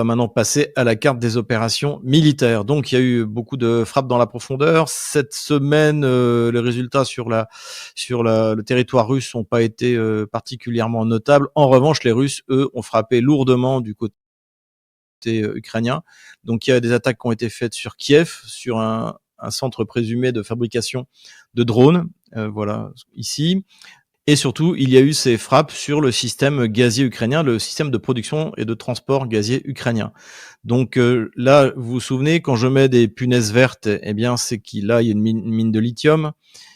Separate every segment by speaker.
Speaker 1: On va maintenant passer à la carte des opérations militaires. Donc, il y a eu beaucoup de frappes dans la profondeur. Cette semaine, les résultats sur le territoire russe n'ont pas été particulièrement notables. En revanche, les Russes, eux, ont frappé lourdement du côté ukrainien. Donc, il y a des attaques qui ont été faites sur Kiev, sur un centre présumé de fabrication de drones. Voilà, ici. Et surtout, il y a eu ces frappes sur le système gazier ukrainien, le système de production et de transport gazier ukrainien. Donc là, vous vous souvenez, quand je mets des punaises vertes, eh bien, c'est qu'il là, il y a une mine de lithium.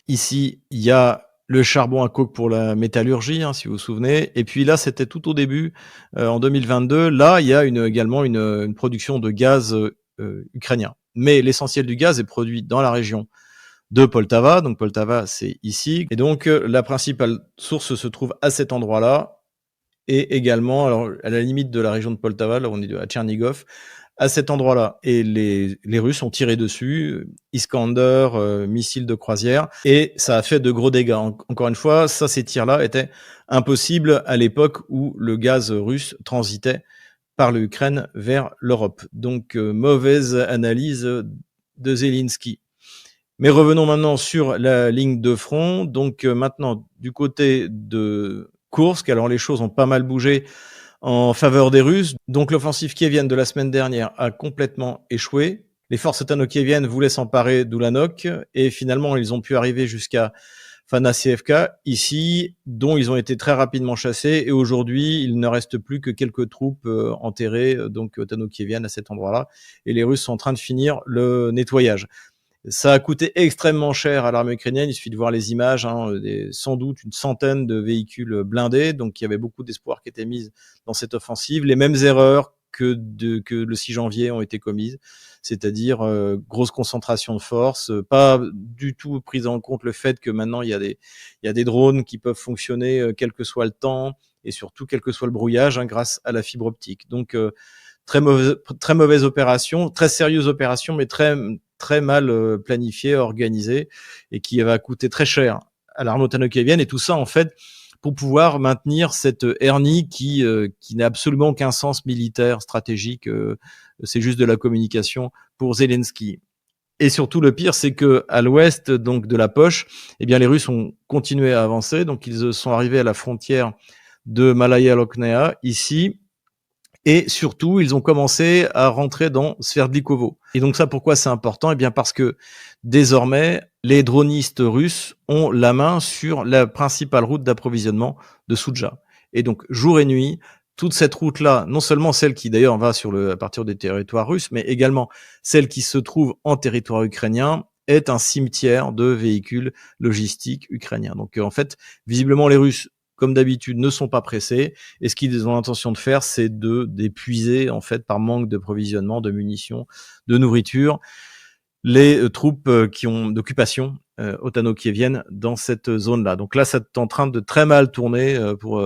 Speaker 1: Ici, il y a le charbon à coke pour la métallurgie, hein, si vous vous souvenez. Et puis là, c'était tout au début, en 2022. Là, il y a également une production de gaz ukrainien. Mais l'essentiel du gaz est produit dans la région de Poltava. Donc Poltava, c'est ici. Et donc la principale source se trouve à cet endroit-là. Et également, alors à la limite de la région de Poltava, là on est à Tchernigov, à cet endroit-là. Et les Russes ont tiré dessus, Iskander, missiles de croisière, et ça a fait de gros dégâts. Encore une fois, ces tirs-là étaient impossibles à l'époque où le gaz russe transitait par l'Ukraine vers l'Europe. Donc mauvaise analyse de Zelensky. Mais revenons maintenant sur la ligne de front. Donc maintenant, du côté de Koursk, alors les choses ont pas mal bougé en faveur des Russes. Donc l'offensive kievienne de la semaine dernière a complètement échoué. Les forces otano-kieviennes voulaient s'emparer d'Ulanok et finalement ils ont pu arriver jusqu'à Fanassievka, ici, dont ils ont été très rapidement chassés. Et aujourd'hui, il ne reste plus que quelques troupes enterrées, donc otano-kieviennes à cet endroit-là. Et les Russes sont en train de finir le nettoyage. Ça a coûté extrêmement cher à l'armée ukrainienne. Il suffit de voir les images, sans doute une centaine de véhicules blindés. Donc, il y avait beaucoup d'espoir qui étaient mis dans cette offensive. Les mêmes erreurs que le 6 janvier ont été commises, c'est-à-dire grosse concentration de force, pas du tout prise en compte le fait que maintenant il y a des drones qui peuvent fonctionner quel que soit le temps et surtout quel que soit le brouillage grâce à la fibre optique. Donc, très mauvaise opération, très sérieuse opération, mais très mal planifiée, organisée, et qui va coûter très cher à l'armée otano-kievienne. Et tout ça, en fait, pour pouvoir maintenir cette hernie qui n'a absolument aucun sens militaire, stratégique. C'est juste de la communication pour Zelensky. Et surtout, le pire, c'est que à l'ouest, donc de la poche, eh bien, les Russes ont continué à avancer. Donc, ils sont arrivés à la frontière de Malaya Loknea, ici. Et surtout, ils ont commencé à rentrer dans Sverdlikovo. Et donc ça, pourquoi c'est important? Eh bien parce que désormais, les dronistes russes ont la main sur la principale route d'approvisionnement de Souja. Et donc, jour et nuit, toute cette route-là, non seulement celle qui d'ailleurs va à partir des territoires russes, mais également celle qui se trouve en territoire ukrainien, est un cimetière de véhicules logistiques ukrainiens. Donc en fait, visiblement, les Russes, comme d'habitude, ne sont pas pressés. Et ce qu'ils ont l'intention de faire, c'est d'épuiser, en fait, par manque de provisionnement, de munitions, de nourriture, les troupes d'occupation otano-kieviennes dans cette zone-là. Donc là, c'est en train de très mal tourner,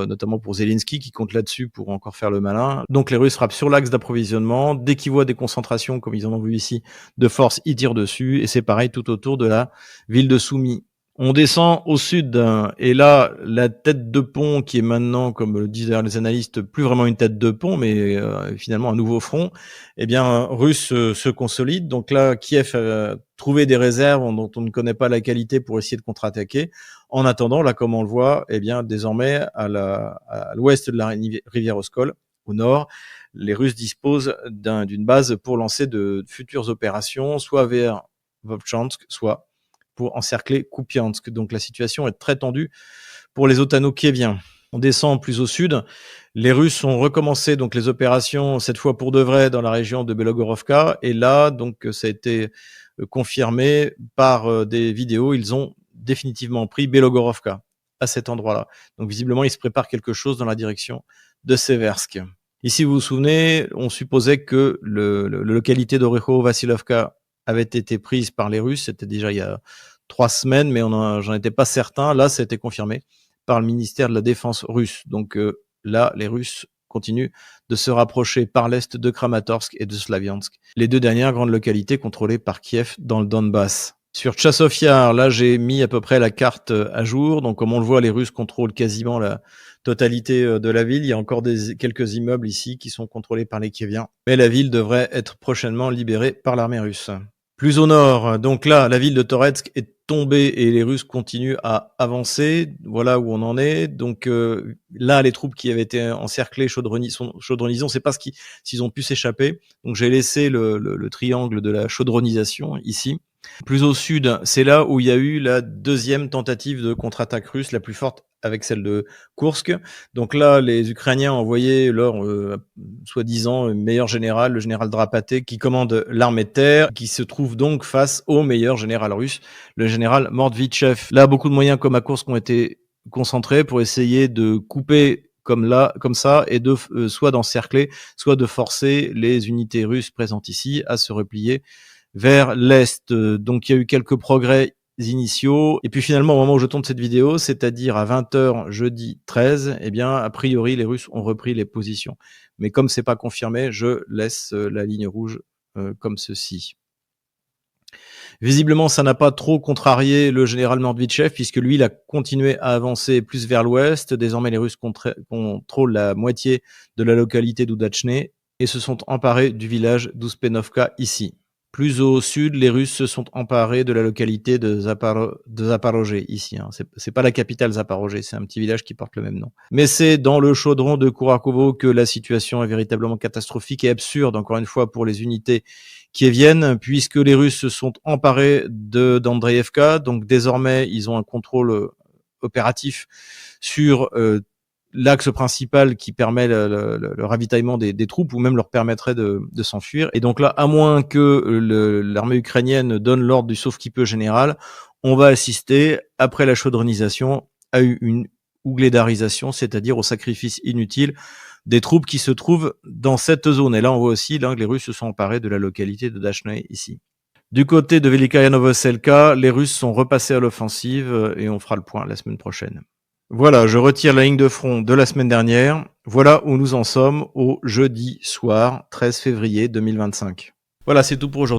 Speaker 1: notamment pour Zelensky, qui compte là-dessus pour encore faire le malin. Donc les Russes frappent sur l'axe d'approvisionnement. Dès qu'ils voient des concentrations, comme ils en ont vu ici, de force, ils tirent dessus. Et c'est pareil tout autour de la ville de Soumy. On descend au sud, et là, la tête de pont qui est maintenant, comme le disent d'ailleurs les analystes, plus vraiment une tête de pont, mais finalement un nouveau front, eh bien, russe se consolide. Donc là, Kiev a trouvé des réserves dont on ne connaît pas la qualité pour essayer de contre-attaquer. En attendant, là, comme on le voit, eh bien, désormais, à l'ouest de la rivière Oskol, au nord, les Russes disposent d'une base pour lancer de futures opérations, soit vers Vovchansk, soit pour encercler Kupiansk. Donc la situation est très tendue pour les otano-kieviens. On descend plus au sud. Les Russes ont recommencé donc les opérations, cette fois pour de vrai, dans la région de Belogorovka. Et là, donc, ça a été confirmé par des vidéos. Ils ont définitivement pris Belogorovka à cet endroit-là. Donc visiblement, ils se préparent quelque chose dans la direction de Seversk. Ici, vous vous souvenez, on supposait que la localité d'Oreho-Vassilovka avait été prise par les Russes. C'était déjà il y a 3 semaines, mais j'en étais pas certain. Là, ça a été confirmé par le ministère de la Défense russe. Donc là, les Russes continuent de se rapprocher par l'est de Kramatorsk et de Slaviansk, les deux dernières grandes localités contrôlées par Kiev dans le Donbass. Sur Tchassov Yar, là, j'ai mis à peu près la carte à jour. Donc, comme on le voit, les Russes contrôlent quasiment la totalité de la ville. Il y a encore quelques immeubles ici qui sont contrôlés par les Kieviens. Mais la ville devrait être prochainement libérée par l'armée russe. Plus au nord, donc là, la ville de Toretsk est tombée et les Russes continuent à avancer. Voilà où on en est. Donc là, les troupes qui avaient été encerclées, chaudronnisées, on ne sait pas s'ils ont pu s'échapper. Donc j'ai laissé le triangle de la chaudronisation ici. Plus au sud, c'est là où il y a eu la deuxième tentative de contre-attaque russe, la plus forte avec celle de Koursk. Donc là, les Ukrainiens ont envoyé leur soi-disant meilleur général, le général Drapaté, qui commande l'armée de terre, qui se trouve donc face au meilleur général russe, le général Mordvitchev. Là, beaucoup de moyens comme à Koursk ont été concentrés pour essayer de couper comme ça, et de soit d'encercler, soit de forcer les unités russes présentes ici à se replier vers l'est. Donc il y a eu quelques progrès initiaux. Et puis finalement, au moment où je tourne cette vidéo, c'est-à-dire à 20h jeudi 13, eh bien, a priori, les Russes ont repris les positions. Mais comme c'est pas confirmé, je laisse la ligne rouge comme ceci. Visiblement, ça n'a pas trop contrarié le général Mordvitchev, puisque lui, il a continué à avancer plus vers l'ouest. Désormais, les Russes contrôlent la moitié de la localité d'Oudachne et se sont emparés du village d'Uspenovka ici. Plus au sud, les Russes se sont emparés de la localité de Zaporozhye, ici. Hein. C'est pas la capitale Zaporozhye, c'est un petit village qui porte le même nom. Mais c'est dans le chaudron de Kourakovo que la situation est véritablement catastrophique et absurde, encore une fois, pour les unités kieviennes, puisque les Russes se sont emparés d'Andreevka. Donc désormais, ils ont un contrôle opératif sur l'axe principal qui permet le ravitaillement des troupes, ou même leur permettrait de s'enfuir. Et donc là, à moins que l'armée ukrainienne donne l'ordre du sauve-qui-peut général, on va assister, après la chaudronisation, à une ouglédarisation, c'est-à-dire au sacrifice inutile des troupes qui se trouvent dans cette zone. Et là, on voit aussi que les Russes se sont emparés de la localité de Dachnoe ici. Du côté de Velikaya Novoselka, les Russes sont repassés à l'offensive et on fera le point la semaine prochaine. Voilà, je retire la ligne de front de la semaine dernière. Voilà où nous en sommes au jeudi soir 13 février 2025. Voilà, c'est tout pour aujourd'hui.